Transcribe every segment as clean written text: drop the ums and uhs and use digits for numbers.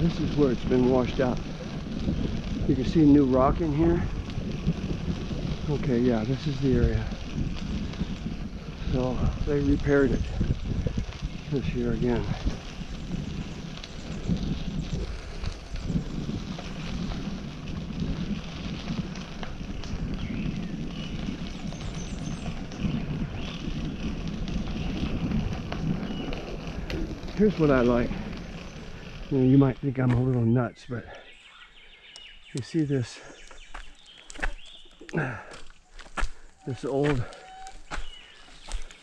this is where it's been washed out. You can see new rock in here. Okay, yeah, this is the area. So they repaired it this year again. Here's what I like. You know, you might think I'm a little nuts, but you see this old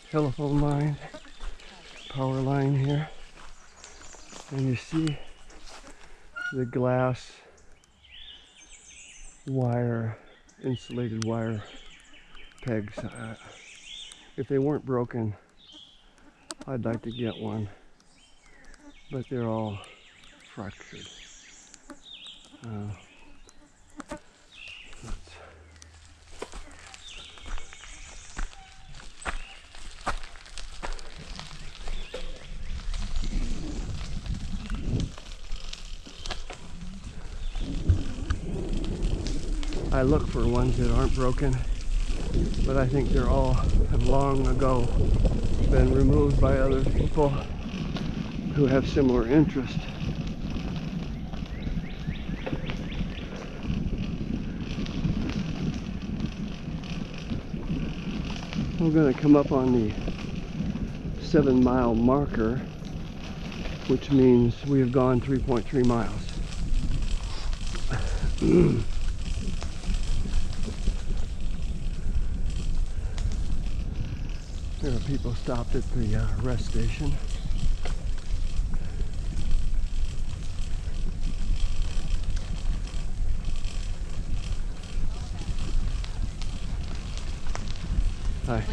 telephone line, power line here, and you see the glass wire, insulated wire pegs. If they weren't broken, I'd like to get one, but they're all fractured. I look for ones that aren't broken, but I think they're all have long ago been removed by other people who have similar interest. We're going to come up on the 7-mile marker, which means we have gone 3.3 miles. There are people stopped at the rest station. Hi.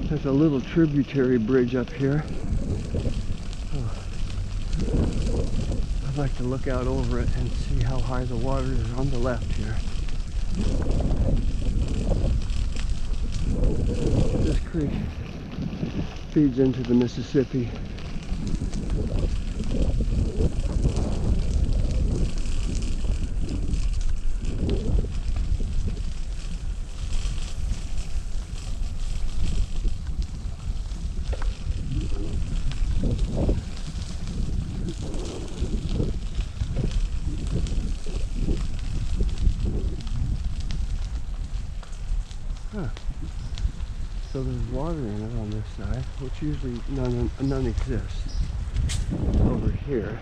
There's a little tributary bridge up here. I'd like to look out over it and see how high the water is on the left here. This creek feeds into the Mississippi. So there's water in it on this side, which usually none exists over here.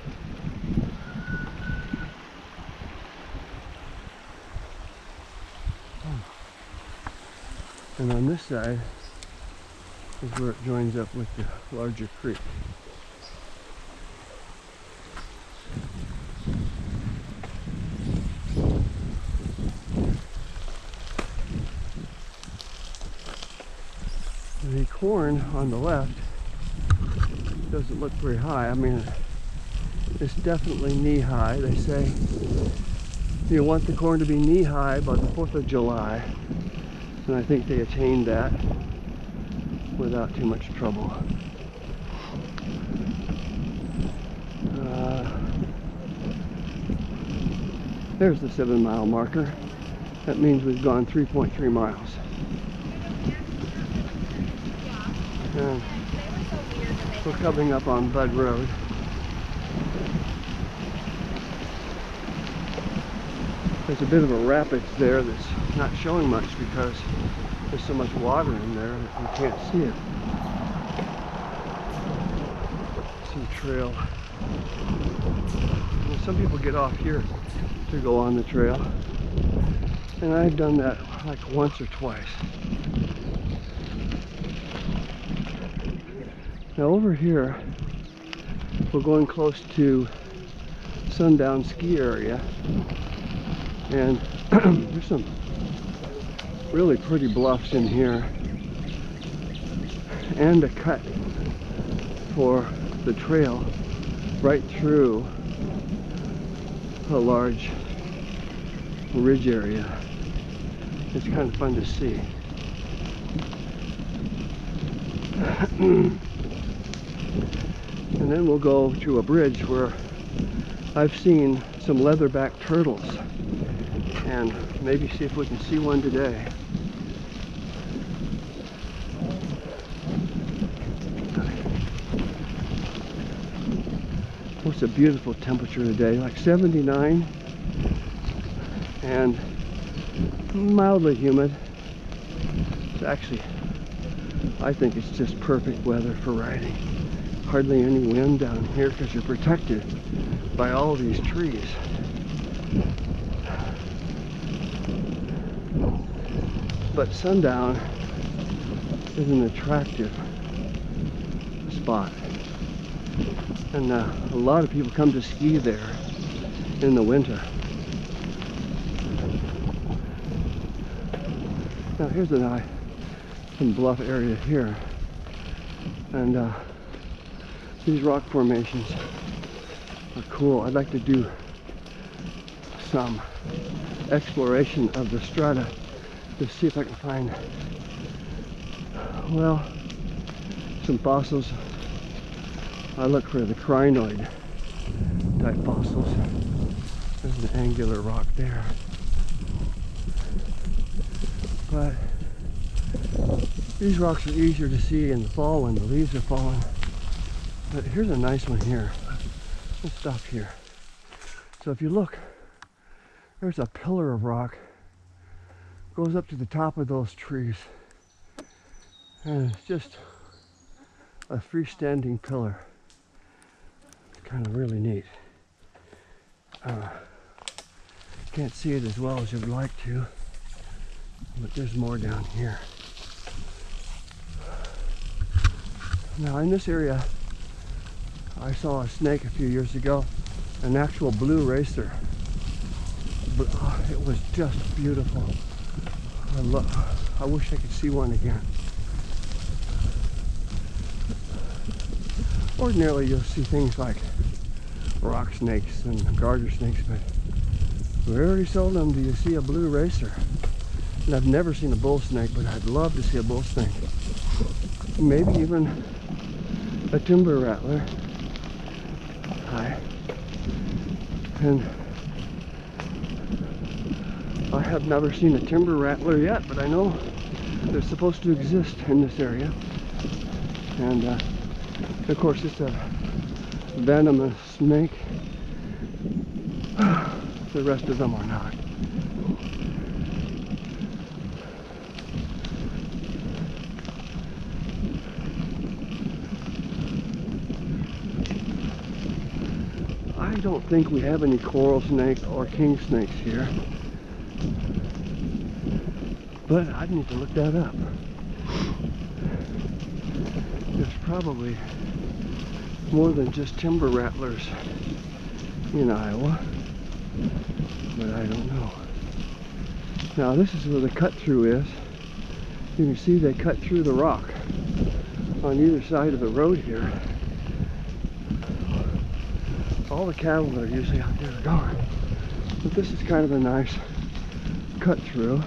And on this side is where it joins up with the larger creek. The corn on the left doesn't look very high. I mean, it's definitely knee-high. They say you want the corn to be knee-high by the 4th of July. And I think they attained that without too much trouble. There's the 7-mile marker. That means we've gone 3.3 miles. And we're coming up on Bud Road. There's a bit of a rapids there that's not showing much because there's so much water in there that you can't see it. Some trail. And some people get off here to go on the trail, and I've done that like once or twice. Now over here, we're going close to Sundown Ski Area, and there's some really pretty bluffs in here, and a cut for the trail right through a large ridge area. It's kind of fun to see. And then we'll go to a bridge where I've seen some leatherback turtles, and maybe see if we can see one today. Oh, it's a beautiful temperature today, like 79, and mildly humid. It's actually, I think it's just perfect weather for riding. Hardly any wind down here because you're protected by all these trees. But sundown is an attractive spot. And a lot of people come to ski there in the winter. Now here's some bluff area here. And these rock formations are cool. I'd like to do some exploration of the strata to see if I can find, well, some fossils. I look for the crinoid type fossils. There's an angular rock there. But these rocks are easier to see in the fall when the leaves are falling. But here's a nice one here. Let's stop here. So if you look, there's a pillar of rock. Goes up to the top of those trees. And it's just a freestanding pillar. It's kind of really neat. Can't see it as well as you'd like to, but there's more down here. Now in this area, I saw a snake a few years ago, an actual blue racer. But it was just beautiful. I wish I could see one again. Ordinarily you'll see things like rock snakes and garter snakes, but very seldom do you see a blue racer. And I've never seen a bull snake, but I'd love to see a bull snake. Maybe even a timber rattler. Hi. And I have never seen a timber rattler yet, but I know they're supposed to exist in this area. And of course it's a venomous snake. The rest of them are not. I don't think we have any coral snake or king snakes here, but I need to look that up. There's probably more than just timber rattlers in Iowa, but I don't know. Now this is where the cut through is. You can see they cut through the rock on either side of the road here. All the cattle that are usually out there are gone, but this is kind of a nice cut through.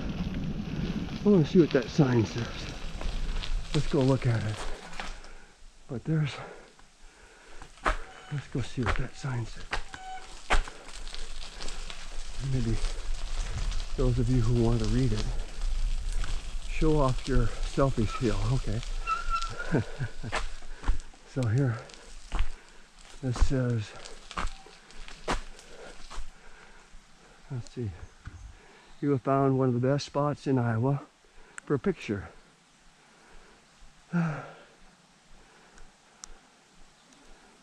I want to see what that sign says. Let's go look at it. But let's go see what that sign says. Maybe those of you who want to read it, show off your selfie skill. Okay. So here, this says, let's see, you have found one of the best spots in Iowa for a picture.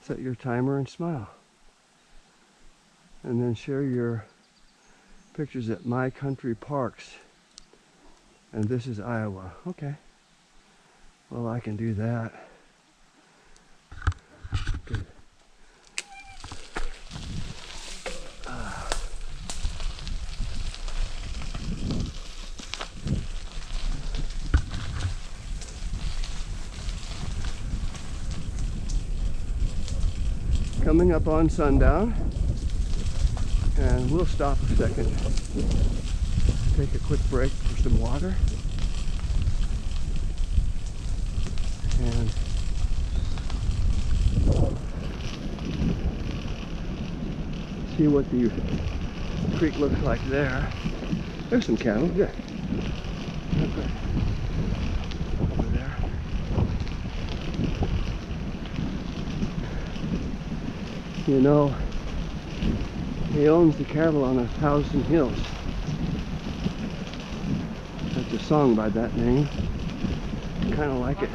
Set your timer and smile. And then share your pictures at My Country Parks. And this is Iowa. Okay. Well, I can do that. Good. Coming up on sundown, and we'll stop a second, take a quick break for some water, And see what the creek looks like there. There's some cattle, good. Okay. Over there. You know, he owns the cattle on 1,000 hills. That's a song by that name. I kind of like it.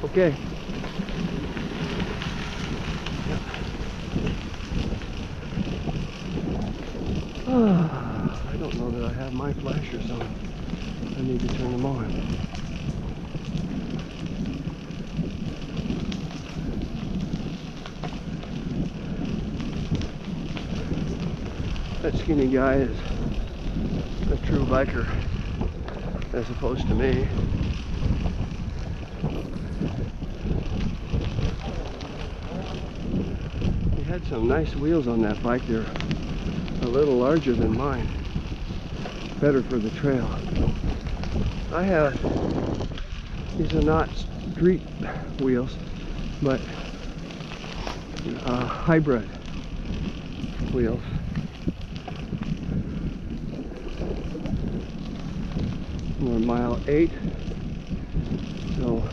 Okay. I don't know that I have my flashers on. I need to turn them on. That skinny guy is a true biker, as opposed to me. He had some nice wheels on that bike. They're a little larger than mine. Better for the trail. I have, these are not street wheels, but hybrid wheels. We're mile 8, so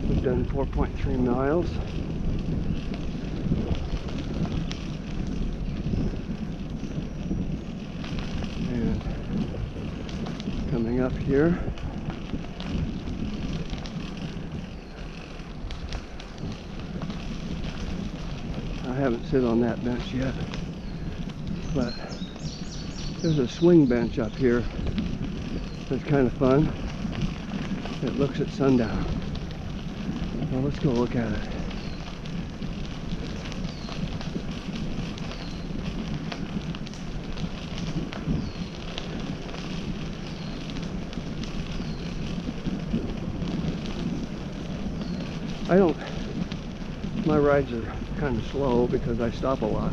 we've done 4.3 miles. And coming up here, I haven't sit on that bench yet, but there's a swing bench up here that's kind of fun. It looks at sundown. Well, let's go look at it. My rides are kind of slow because I stop a lot.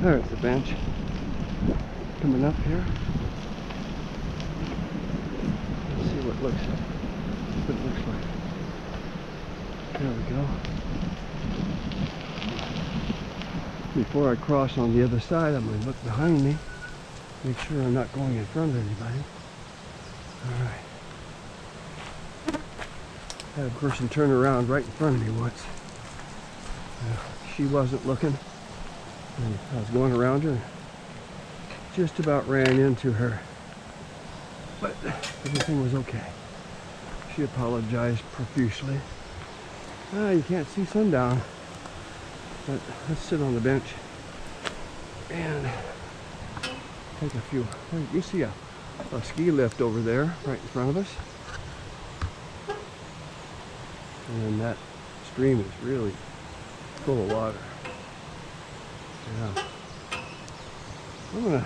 There's the bench. Coming up here. Let's see what it looks like. There we go. Before I cross on the other side, I'm going to look behind me, make sure I'm not going in front of anybody. Alright. Had a person turn around right in front of me once. She wasn't looking, and I was going around her, just about ran into her, but everything was okay. She apologized profusely. You can't see sundown. But let's sit on the bench and take a few. You see a ski lift over there right in front of us. And that stream is really full of water. Yeah. I'm going to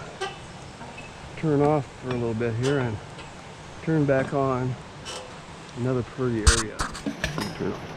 turn off for a little bit here and turn back on. Another pretty area. Turn off.